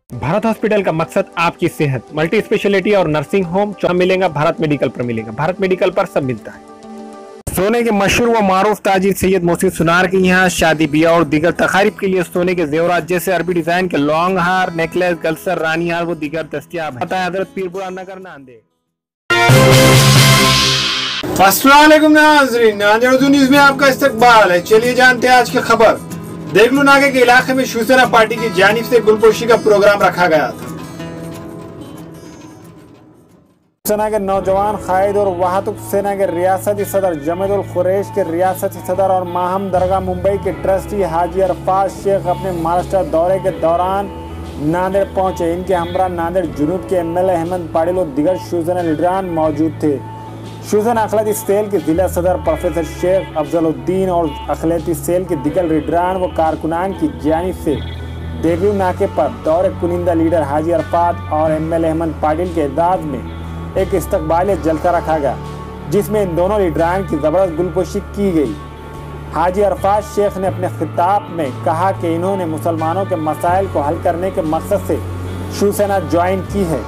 Bharat hospital का मकसद आपकी सेहत, मल्टी स्पेशलिटी और नर्सिंग होम मिलेगा। भारत मेडिकल पर मिलेगा। भारत मेडिकल पर सब मिलता है। सोने के मशहूर व मारूफ ताजिर सैयद मोहसिन सुनार के यहाँ शादी ब्याह और दीगर तकारीब के लिए सोने के जेवरात जैसे अरबी डिजाइन के लॉन्ग हार, नेकलेस, गलसर, रानी हार वो दीगर दस्तियाब है। हजरत पीरपुरा नगर नांदेड़। अस्सलाम वालेकुम नाज़रीन, नांदेड़ न्यूज़ में आपका इस्तकबाल है। चलिए जानते हैं आज की खबर। देगलू नाके के इलाके में शिवसेना पार्टी की जानिब से गुलपोशी का प्रोग्राम रखा गया था। शिवसेना के नौजवान कायद और वहातुक सेना के रियासती सदर जमेदुल कुरैश के रियासती सदर और माहम दरगाह मुंबई के ट्रस्टी हाजी अरफात शेख अपने महाराष्ट्र दौरे के दौरान नांदेड़ पहुंचे। इनके हमरा नांदेड़ जुनूब के MLA अहमद पाटिल और दिगर शिवसेना लीडरान मौजूद थे। शिवसेना अखिलती सेल के जिला सदर प्रोफेसर शेख अफजलुद्दीन और अखिलती सेल के दिगर लीडरान व कारकुनान की जानिब से देगलू नाके पर दौरे कुनिंदा लीडर हाजी अरफात और MLA अहमद पाटिल के एजाज में एक इस्तकबालिया जलसा रखा गया, जिसमें इन दोनों लीडरान की ज़बरदस्त गुलपोशी की गई। हाजी अरफात शेख ने अपने खिताब में कहा कि इन्होंने मुसलमानों के मसाइल को हल करने के मकसद से शिवसेना ज्वाइन की है।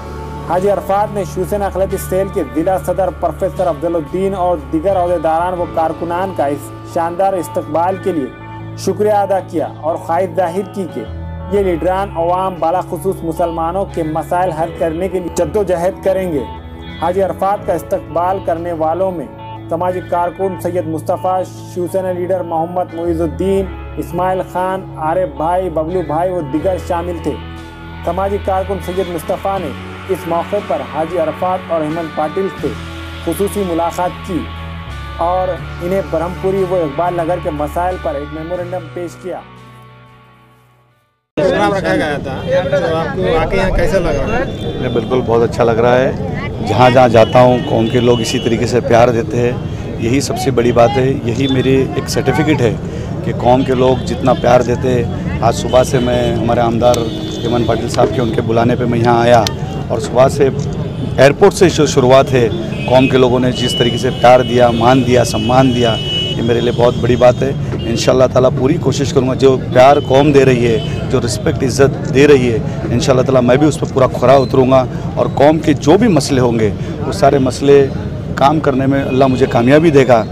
हाजी अरफात ने शिवसेना अखिलती सेल के जिला सदर प्रोफेसर अफजलुद्दीन और दिगर अहदेदारान व कारकुनान का इस शानदार इस्तकबाल के लिए शुक्रिया अदा किया और ख्वाहिश जाहिर की कि ये लीडरान अवाम बालाखुसूस मुसलमानों के मसाइल हल करने के लिए जद्दोजहद करेंगे। हाजी अरफात का इस्तकबाल करने वालों में समाजी कारकुन सैयद मुस्तफ़ा, शिवसेना लीडर मोहम्मद मुइजुद्दीन, इस्माइल खान, आरिफ भाई, बबलू भाई व दिगर शामिल थे। समाजी कारकुन सैयद मुस्तफ़ा ने इस मौके पर हाजी अरफात और अहमद पाटिल से खुसूसी मुलाकात की और इन्हें ब्रह्मपुरी व इकबाल नगर के मसाइल पर एक मेमोरेंडम पेश किया। प्रोग्राम रखा गया था, तो आपको आके यहाँ कैसा लग रहा है? बिल्कुल बहुत अच्छा लग रहा है। जहाँ जहाँ जाता हूँ कौम के लोग इसी तरीके से प्यार देते हैं, यही सबसे बड़ी बात है। यही मेरी एक सर्टिफिकेट है कि कौम के लोग जितना प्यार देते हैं। आज सुबह से मैं हमारे आमदार अहमद पाटिल साहब के उनके बुलाने पे मैं यहाँ आया और सुबह से एयरपोर्ट से जो शुरुआत है, कौम के लोगों ने जिस तरीके से प्यार दिया, मान दिया, सम्मान दिया, ये मेरे लिए बहुत बड़ी बात है। इंशाल्लाह ताला पूरी कोशिश करूँगा, जो प्यार कौम दे रही है, जो रिस्पेक्ट इज़्ज़त दे रही है, इंशाल्लाह ताला मैं भी उस पर पूरा खरा उतरूँगा और कौम के जो भी मसले होंगे वो सारे मसले काम करने में अल्लाह मुझे कामयाबी देगा।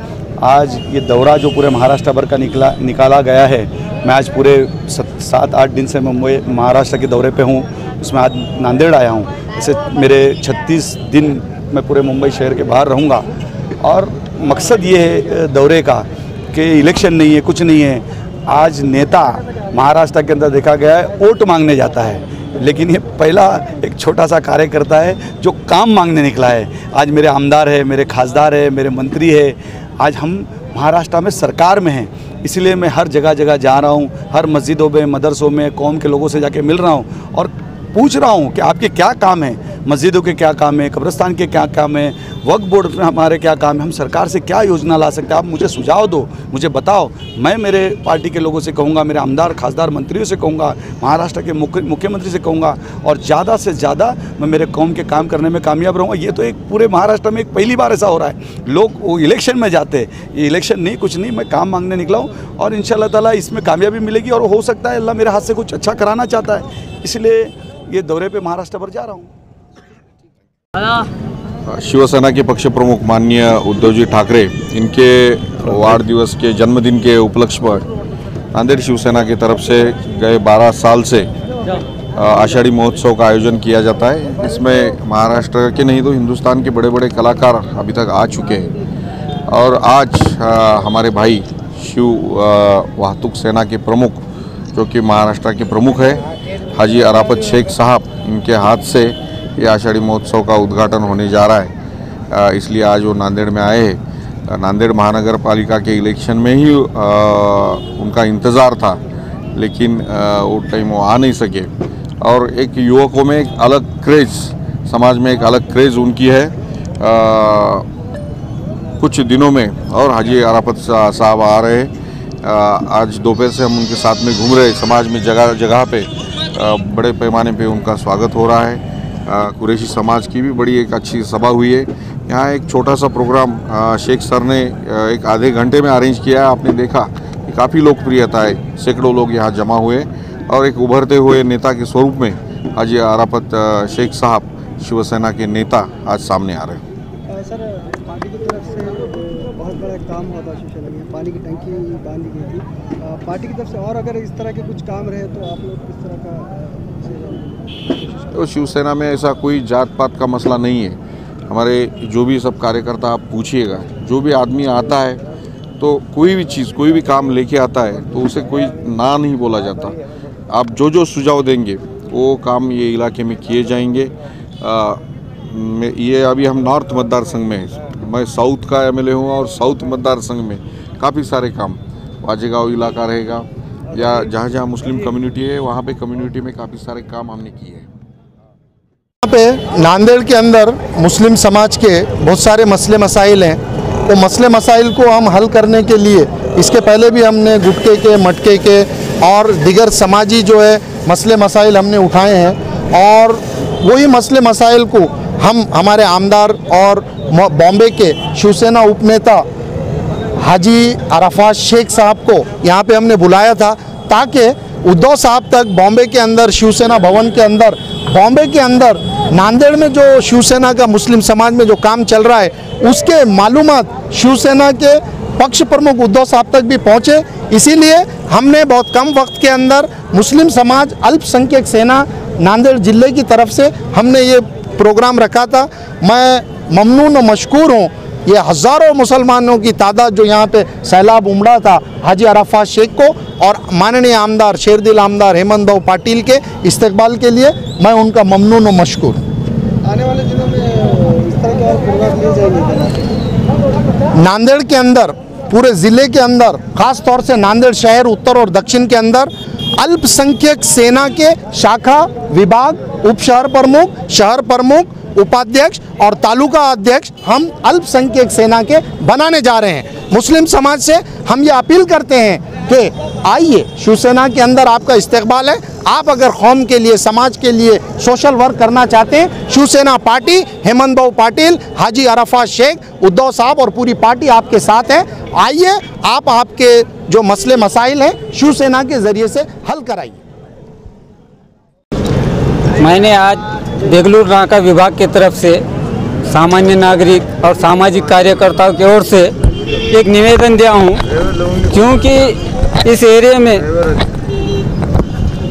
आज ये दौरा जो पूरे महाराष्ट्र भर का निकाला गया है, मैं आज पूरे 7-8 दिन से मुंबई महाराष्ट्र के दौरे पे हूँ, उसमें आज नांदेड़ आया हूँ। ऐसे मेरे 36 दिन मैं पूरे मुंबई शहर के बाहर रहूँगा और मकसद ये है दौरे का कि इलेक्शन नहीं है, कुछ नहीं है। आज नेता महाराष्ट्र के अंदर देखा गया है वोट मांगने जाता है, लेकिन ये पहला एक छोटा सा कार्यकर्ता है जो काम मांगने निकला है। आज मेरे आमदार है, मेरे खासदार है, मेरे मंत्री है। आज हम महाराष्ट्र में सरकार में हैं, इसलिए मैं हर जगह जगह जा रहा हूँ, हर मस्जिदों में, मदरसों में, कौम के लोगों से जाके मिल रहा हूँ और पूछ रहा हूँ कि आपके क्या काम है, मस्जिदों के क्या काम है, कब्रिस्तान के क्या काम है, वक्फ बोर्ड में हमारे क्या काम है, हम सरकार से क्या योजना ला सकते हैं, आप मुझे सुझाव दो, मुझे बताओ। मैं मेरे पार्टी के लोगों से कहूँगा, मेरे आमदार खासदार मंत्रियों से कहूँगा, महाराष्ट्र के मुख्यमंत्री से कहूँगा और ज़्यादा से ज़्यादा मैं मेरे कौम के काम करने में कामयाब रहूँगा। ये तो एक पूरे महाराष्ट्र में एक पहली बार ऐसा हो रहा है। लोग वो इलेक्शन में जाते हैं, ये इलेक्शन नहीं, कुछ नहीं, मैं काम मांगने निकला हूँ और इंशाल्लाह ताला इसमें कामयाबी मिलेगी और हो सकता है अल्लाह मेरे हाथ से कुछ अच्छा कराना चाहता है, इसलिए ये दौरे पे महाराष्ट्र भर जा रहा हूँ। शिवसेना के पक्ष प्रमुख माननीय उद्धवजी ठाकरे, इनके वाढदिवस के जन्मदिन के उपलक्ष्य पर नांदेड़ शिवसेना की तरफ से गए 12 साल से आषाढ़ी महोत्सव का आयोजन किया जाता है। इसमें महाराष्ट्र के नहीं तो हिंदुस्तान के बड़े बड़े कलाकार अभी तक आ चुके हैं और आज हमारे भाई शिव वाहतुक सेना के प्रमुख, जो कि महाराष्ट्र के प्रमुख है, हाजी अरफात शेख साहब, इनके हाथ से ये आषाढ़ी महोत्सव का उद्घाटन होने जा रहा है। इसलिए आज वो नांदेड़ में आए हैं। नांदेड़ महानगर पालिका के इलेक्शन में ही उनका इंतज़ार था, लेकिन वो टाइम वो आ नहीं सके और एक युवकों में एक अलग क्रेज़, समाज में एक अलग क्रेज़ उनकी है। कुछ दिनों में और हाजी अरफात साहब आ रहे हैं। आज दोपहर से हम उनके साथ में घूम रहे, समाज में जगह जगह पे बड़े पैमाने पे उनका स्वागत हो रहा है। कुरैशी समाज की भी बड़ी एक अच्छी सभा हुई है। यहाँ एक छोटा सा प्रोग्राम शेख सर ने एक आधे घंटे में अरेंज किया है। आपने देखा कि काफ़ी लोकप्रियता है, सैकड़ों लोग यहाँ जमा हुए और एक उभरते हुए नेता के स्वरूप में हाजी अराफत शेख साहब शिवसेना के नेता आज सामने आ रहे हैं। सर, पार्टी की तरफ से बहुत बड़ा काम हुआ था शिवसेना में, पानी की टंकी बांधी गई थी पार्टी की तरफ से, और अगर इस तरह के कुछ काम रहे तो आप लोग किस तरह का? तो शिवसेना में ऐसा कोई जात पात का मसला नहीं है। हमारे जो भी सब कार्यकर्ता आप पूछिएगा, जो भी आदमी आता है तो कोई भी चीज़, कोई भी काम लेके आता है तो उसे कोई ना नहीं बोला जाता। आप जो जो सुझाव देंगे वो काम ये इलाके में किए जाएंगे। ये अभी हम नॉर्थ मतदार संघ में, मैं साउथ का एमएलए हूँ और साउथ मतदार संघ में काफ़ी सारे काम, वाजेगांव इलाका रहेगा या जहाँ जहाँ मुस्लिम कम्युनिटी है वहाँ पे कम्युनिटी में काफ़ी सारे काम हमने किए हैं। यहाँ पे नांदेड़ के अंदर मुस्लिम समाज के बहुत सारे मसले मसाइल हैं। तो मसले मसाइल को हम हल करने के लिए इसके पहले भी हमने गुटके के, मटके के और दिगर समाजी जो है मसले मसाइल हमने उठाए हैं, और वही मसले मसाइल को हम हमारे आमदार और बॉम्बे के शिवसेना उपनेता हाजी अराफत शेख साहब को यहाँ पे हमने बुलाया था, ताकि उद्धव साहब तक बॉम्बे के अंदर, शिवसेना भवन के अंदर, बॉम्बे के अंदर नांदेड़ में जो शिवसेना का मुस्लिम समाज में जो काम चल रहा है उसके मालूमात शिवसेना के पक्ष प्रमुख उद्धव साहब तक भी पहुँचे। इसीलिए हमने बहुत कम वक्त के अंदर मुस्लिम समाज अल्पसंख्यक सेना नांदेड़ जिले की तरफ से हमने ये प्रोग्राम रखा था। मैं ममनून और मशकूर हूँ। ये हज़ारों मुसलमानों की तादाद जो यहाँ पे सैलाब उमड़ा था हाजी अराफत शेख को और माननीय आमदार शेरदिल आमदार हेमंत भाऊ पाटिल के इस्तकबाल के लिए मैं उनका ममनून और मशकूर। आने वाले दिनों में इस तरह के और प्रोग्राम लिए जाएंगे नांदेड़ के अंदर, पूरे ज़िले के अंदर, ख़ास तौर से नांदेड़ शहर, उत्तर और दक्षिण के अंदर अल्पसंख्यक सेना के शाखा, विभाग, उप शहर प्रमुख, शहर प्रमुख, उपाध्यक्ष और तालुका अध्यक्ष हम अल्पसंख्यक सेना के बनाने जा रहे हैं। मुस्लिम समाज से हम ये अपील करते हैं कि आइए, शिवसेना के अंदर आपका इस्तकबाल है। आप अगर कौम के लिए, समाज के लिए सोशल वर्क करना चाहते हैं, शिवसेना पार्टी, हेमंत भाऊ पाटिल, हाजी अराफत शेख, उद्धव साहब और पूरी पार्टी आपके साथ है। आइए, आप आपके जो मसले मसाइल हैं शिवसेना के ज़रिए से हल कराइए। मैंने आज देगलूर नाका विभाग की तरफ से सामान्य नागरिक और सामाजिक कार्यकर्ताओं की ओर से एक निवेदन दिया हूँ, क्योंकि इस एरिया में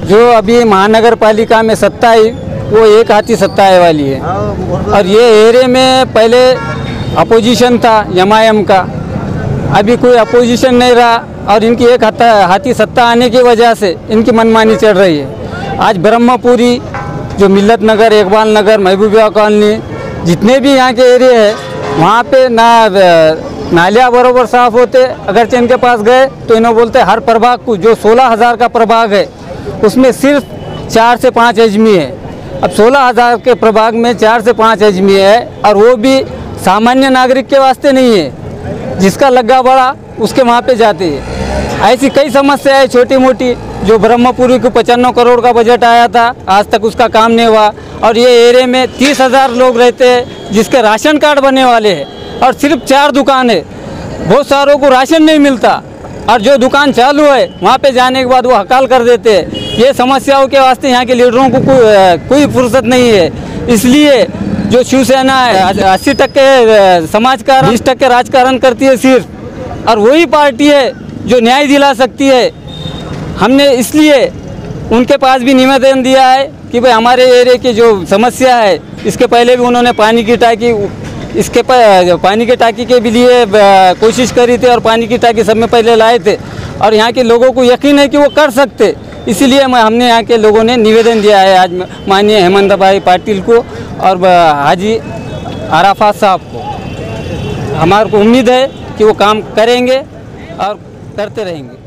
जो अभी महानगर पालिका में सत्ता आई वो एक हाथी सत्ता आने वाली है। और ये एरिया में पहले अपोजिशन था एमआईएम का, अभी कोई अपोजिशन नहीं रहा और इनकी एक हाथी सत्ता आने की वजह से इनकी मनमानी चल रही है। आज ब्रह्मपुरी, जो मिल्लत नगर, इकबाल नगर, महबूबिया कॉलोनी, जितने भी यहाँ के एरिया है वहाँ पे नालियाँ बराबर साफ़ होते। अगर इनके पास गए तो इन्होंने बोलते हर प्रभाग को, जो 16,000 का प्रभाग है उसमें सिर्फ 4 से 5 एजमी है। अब 16,000 के प्रभाग में 4 से 5 एजमी है, और वो भी सामान्य नागरिक के वास्ते नहीं है, जिसका लग्गा बड़ा उसके वहाँ पे जाते हैं। ऐसी कई समस्या है छोटी मोटी, जो ब्रह्मपुरी को 95 करोड़ का बजट आया था, आज तक उसका काम नहीं हुआ। और ये एरिया में 30,000 लोग रहते हैं जिसके राशन कार्ड बनने वाले हैं, और सिर्फ 4 दुकान है, बहुत सारों को राशन नहीं मिलता, और जो दुकान चालू है वहाँ पे जाने के बाद वो हकाल कर देते हैं। ये समस्याओं के वास्ते यहाँ के लीडरों को कोई फुर्सत नहीं है। इसलिए जो शिवसेना है 80% समाजकारण, 20% राजकारण करती है सिर्फ, और वही पार्टी है जो न्याय दिला सकती है। हमने इसलिए उनके पास भी निवेदन दिया है कि भाई हमारे एरिया की जो समस्या है, इसके पहले भी उन्होंने पानी की टांकी, पानी की टांकी के भी लिए कोशिश करी थी और पानी की टांकी सब में पहले लाए थे, और यहाँ के लोगों को यकीन है कि वो कर सकते। इसीलिए हमने यहाँ के लोगों ने निवेदन दिया है आज माननीय हेमंत भाई पाटिल को और हाजी अराफत साहब को। हमारे को उम्मीद है कि वो काम करेंगे और करते रहेंगे।